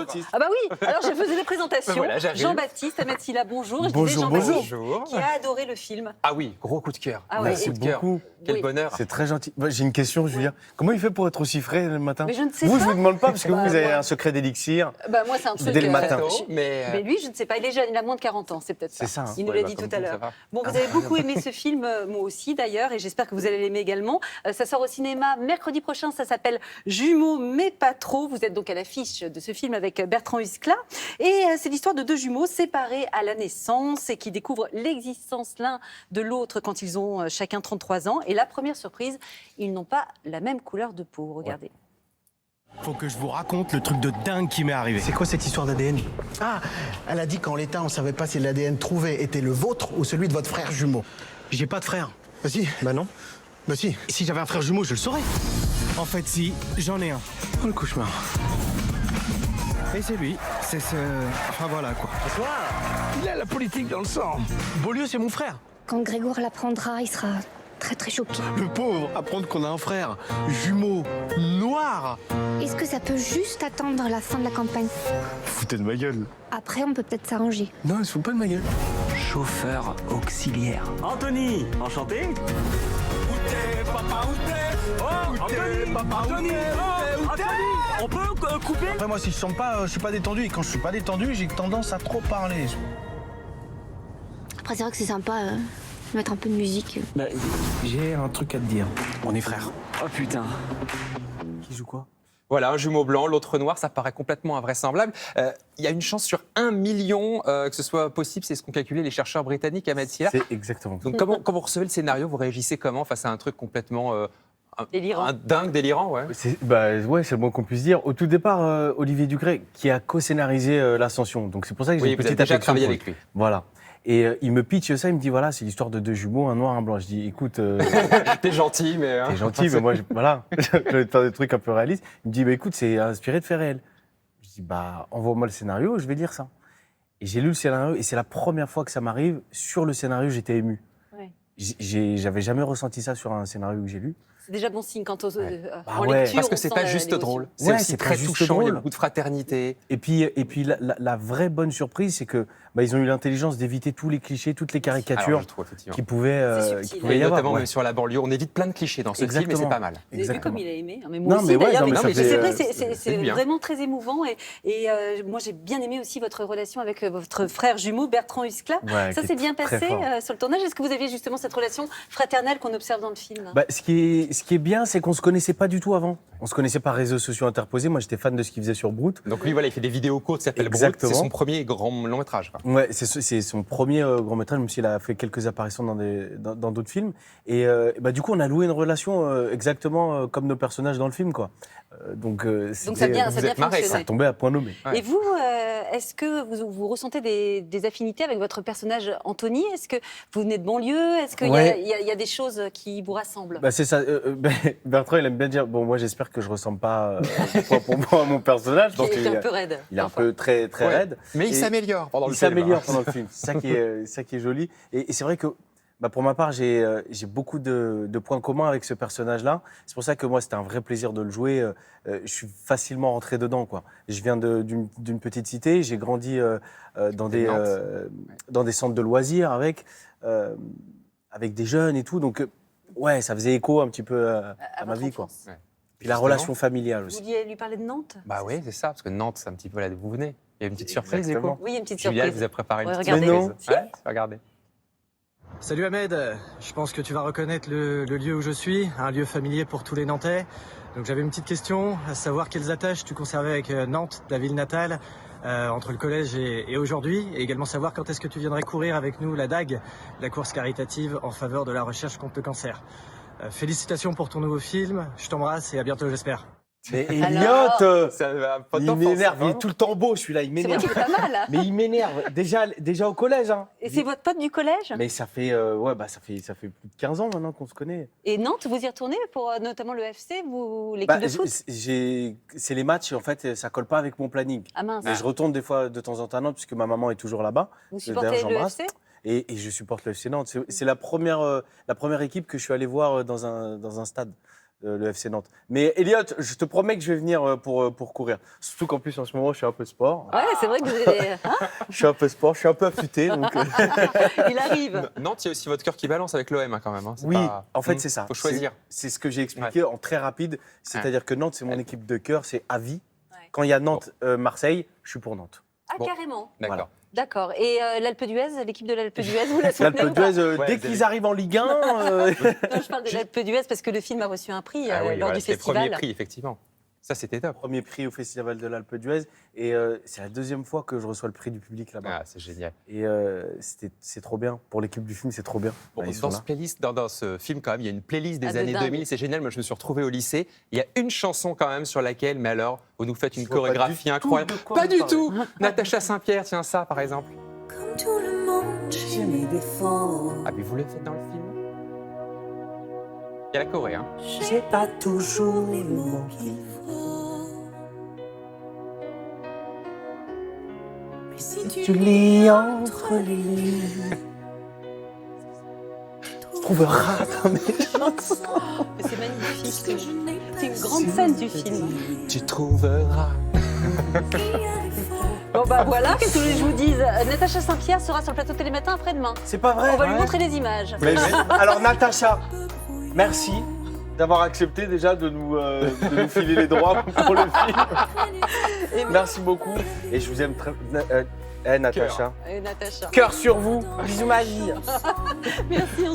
Jean-Baptiste. Ah bah oui, alors je faisais des présentations. Voilà, j'arrive. Jean-Baptiste, Ahmed Silla, bonjour. Je Bonjour, disais Jean-Baptiste, bonjour. qui a adoré le film. Ah oui, gros coup de cœur. Ah ouais, Merci Coup de cœur. beaucoup. Quel Oui. bonheur. C'est très gentil. Bah, j'ai une question, Julien. Comment il fait pour être aussi frais le matin? Mais je ne sais vous, pas. je vous demande pas, parce que Bah, vous avez moi- un secret d'élixir. Bah moi c'est un truc... Dès le matin. Mais lui, je ne sais pas, il est jeune, il a moins de 40 ans, c'est peut-être ça. C'est ça, hein. Il nous Ouais, l'a bah, dit comme tout à vous, ça l'heure. va. Bon, vous avez beaucoup aimé ce film, moi aussi d'ailleurs, et j'espère que vous allez l'aimer également. Ça sort au cinéma mercredi prochain, ça s'appelle Jumeaux, mais pas trop. Vous êtes donc à l'affiche de ce film avec Bertrand Huskla. Et c'est l'histoire de deux jumeaux séparés à la naissance et qui découvrent l'existence l'un de l'autre quand ils ont chacun 33 ans. Et la première surprise, ils n'ont pas la même couleur de peau. Regardez. Faut que je vous raconte le truc de dingue qui m'est arrivé. C'est quoi cette histoire d'ADN? Ah, elle a dit qu'en l'état, on savait pas si l'ADN trouvé était le vôtre ou celui de votre frère jumeau. J'ai pas de frère. Bah si. Bah non. Bah si. Et si j'avais un frère jumeau, je le saurais. En fait, si, j'en ai un. Oh, le cauchemar. Et c'est lui. C'est ce... Enfin voilà quoi. Il a la politique dans le sang. Beaulieu, c'est mon frère. Quand Grégoire l'apprendra, il sera très très choqué. Le pauvre, apprendre qu'on a un frère jumeau noir. Est-ce que ça peut juste attendre la fin de la campagne? Foutez de ma gueule. Après, on peut peut-être s'arranger. Non, il se fout pas de ma gueule. Chauffeur auxiliaire. Anthony, enchanté. Anthony, on peut couper? Après moi, si je sens pas, je suis pas détendu. Et quand je suis pas détendu, j'ai tendance à trop parler. Après, c'est vrai que c'est sympa de mettre un peu de musique. Bah, J'ai un truc à te dire. On est frères. oh putain. Qui joue quoi? Voilà, un jumeau blanc, l'autre noir, ça paraît complètement invraisemblable. Il y a une chance sur 1 million que ce soit possible, c'est ce qu'ont calculé les chercheurs britanniques à Ahmed Silla. C'est exactement ça. Donc quand vous recevez le scénario, vous réagissez comment face à un truc complètement Délirant. un dingue, délirant, ouais. Ouais, c'est le moins qu'on puisse dire. Au tout départ, Olivier Ducret, qui a co-scénarisé l'Ascension. Donc c'est pour ça que j'ai Oui, une vous avez petite déjà affection travaillé pour avec lui. Voilà. Et il me pitch ça, il me dit voilà, c'est l'histoire de deux jumeaux, un noir, un blanc. Je dis écoute, T'es gentil, mais... hein. t'es gentil, mais moi, voilà, je vais te faire des trucs un peu réalistes. Il me dit bah écoute, c'est inspiré de faits réels. Je dis bah envoie-moi le scénario, je vais lire ça. Et j'ai lu le scénario et c'est la première fois que ça m'arrive. Sur le scénario, j'étais ému. Ouais. J'avais jamais ressenti ça sur un scénario que j'ai lu. C'est déjà bon signe quand Bah en ouais. lecture, Parce que on c'est sent pas juste l'émotion. drôle, c'est Ouais, aussi c'est pas très juste touchant, il y a drôle. beaucoup de fraternité. Et puis la vraie bonne surprise, c'est que ils ont eu l'intelligence d'éviter tous les clichés, toutes les Alors, caricatures je trouve, effectivement. qui pouvaient, C'est qui subtil, pouvaient Et y avoir. notamment Ouais. même sur la banlieue, on évite plein de clichés dans ce film, et Exactement. c'est pas mal. Vous avez vu Exactement. comme il a aimé, hein, mais moi Non, aussi mais ouais, d'ailleurs. non, mais Mais ça c'est fait, vrai, c'est c'est bien. vraiment très émouvant. Et moi, j'ai bien aimé aussi votre relation avec votre frère jumeau, Bertrand Huskla. Ouais, Ça qui s'est est bien très passé fort. sur le tournage. Est-ce que vous aviez justement cette relation fraternelle qu'on observe dans le film? Ce qui est bien, c'est qu'on se connaissait pas du tout avant. On se connaissait par réseaux sociaux interposés. Moi, j'étais fan de ce qu'il faisait sur Brut. Donc lui, voilà, il fait des vidéos courtes, ça s'appelle Brut, Exactement. c'est son premier grand long métrage. quoi. Ouais, c'est son premier grand métrage, même s'il a fait quelques apparitions dans d'autres films. Et du coup, on a loué une relation exactement comme nos personnages dans le film, quoi. Donc ça a bien vous êtes marrés, fonctionné. ça tombait à point nommé. Ouais. Et vous, est-ce que vous ressentez des affinités avec votre personnage Anthony? Est-ce que vous venez de banlieue? Est-ce qu'il Ouais. y a des choses qui vous rassemblent? C'est ça. Bertrand, il aime bien dire bon, moi, j'espère que je ressemble pas pour moi à mon personnage. Il est un peu raide. Il est un parfois. peu très Ouais. raide. Mais il Et s'améliore pendant le Il film. s'améliore pendant le film. C'est ça qui est joli. Et c'est vrai que pour ma part, j'ai beaucoup de points communs avec ce personnage-là. C'est pour ça que moi, c'était un vrai plaisir de le jouer. Je suis facilement rentré dedans, quoi. Je viens d'une petite cité. J'ai grandi dans des centres de loisirs avec des jeunes et tout. Donc, ouais, ça faisait écho un petit peu à ma votre vie, quoi. enfance. Ouais. Puis la Justement. relation familiale Vous aussi. vouliez lui parler de Nantes? Bah oui, c'est ça, parce que Nantes, c'est un petit peu là d'où vous venez. Il y a une petite surprise, Exactement. écho. Oui, il y a une petite Julia, elle surprise. vous a préparé une Ouais, petite regardez. surprise. Mais non. Ouais, regardez. Salut Ahmed, je pense que tu vas reconnaître le lieu où je suis, un lieu familier pour tous les Nantais. Donc j'avais une petite question, à savoir quelles attaches tu conservais avec Nantes, ta ville natale, entre le collège et aujourd'hui, et également savoir quand est-ce que tu viendrais courir avec nous la DAG, la course caritative en faveur de la recherche contre le cancer. Félicitations pour ton nouveau film, je t'embrasse et à bientôt j'espère. Mais Alors Elliot, Ça va pas il d'enfance, m'énerve. Il hein. est tout le temps beau, celui-là. Il C'est vrai m'énerve. qu'il est pas mal. Hein. Mais il m'énerve. Déjà au collège, hein. Et c'est votre pote du collège? Mais ça fait, ça fait plus de 15 ans maintenant qu'on se connaît. Et Nantes, vous y retournez pour notamment le FC, l'équipe de foot? C'est les matchs, en fait, ça colle pas avec mon planning. Ah mince. Mais je retourne des fois de temps en temps à Nantes, puisque ma maman est toujours là-bas. Vous D'ailleurs, supportez le j'embrasse. FC? Et je supporte le FC Nantes. C'est la première équipe que je suis allé voir dans un stade. le FC Nantes. Mais Elliot, je te promets que je vais venir pour courir. Surtout qu'en plus, en ce moment, je suis un peu sport. Ouais, c'est vrai que vous avez. Hein, Je suis un peu sport, je suis un peu affûté. Donc, il arrive. Nantes, il y a aussi votre cœur qui balance avec l'OM quand même. Hein. C'est oui, pas- en fait, c'est ça. Faut choisir. C'est ce que j'ai expliqué en très rapide. C'est-à-dire que Nantes, c'est mon Ouais. équipe de cœur, c'est à vie. Ouais. Quand il y a Nantes-Marseille, je suis pour Nantes. Ah, Bon. carrément. D'accord. Voilà. D'accord. Et l'Alpe d'Huez, l'équipe de l'Alpe d'Huez, vous la soutenez L'Alpe ou pas? d'Huez, Ouais, dès vous qu'ils avez- arrivent en Ligue 1, Non, je parle de l'Alpe d'Huez parce que le film a reçu un prix Ah oui, lors voilà, du c'était le premier festival. prix, effectivement. Ça, c'était top. premier prix au Festival de l'Alpe d'Huez. Et c'est la deuxième fois que je reçois le prix du public là-bas. Ah, c'est génial. Et c'est trop bien. Pour l'équipe du film, c'est trop bien. Bon, Ils sont dans, là. ce playlist, dans ce film, quand même, il y a une playlist des Ah, de années dingue. 2000. C'est génial. Moi, je me suis retrouvé au lycée. Il y a une chanson, quand même, sur laquelle, mais alors, vous nous faites une Je vois pas chorégraphie du tout incroyable. de quoi Pas vous du parlez. tout Natacha Saint-Pierre, tiens, ça, par exemple. Comme tout le monde, j'ai mes défauts. Ah, mais vous le faites dans le film. Il y a la Corée, hein. J'ai pas toujours les mots qu'il faut. Mais si tu lis entre les lignes, trouveras dans mes Mais c'est magnifique. C'est une grande scène du film. Tu trouveras. Bon, bah voilà, qu'est-ce que vous voulez que je vous dise? Natacha Saint-Pierre sera sur le plateau Télématin après-demain. C'est pas vrai. On va lui Ouais. montrer les images. Alors, Natacha, merci d'avoir accepté déjà de nous filer les droits pour le film. Merci beaucoup. Et je vous aime très. Natacha. Et Natacha. Cœur sur vous. Bisous, ma vie. Merci.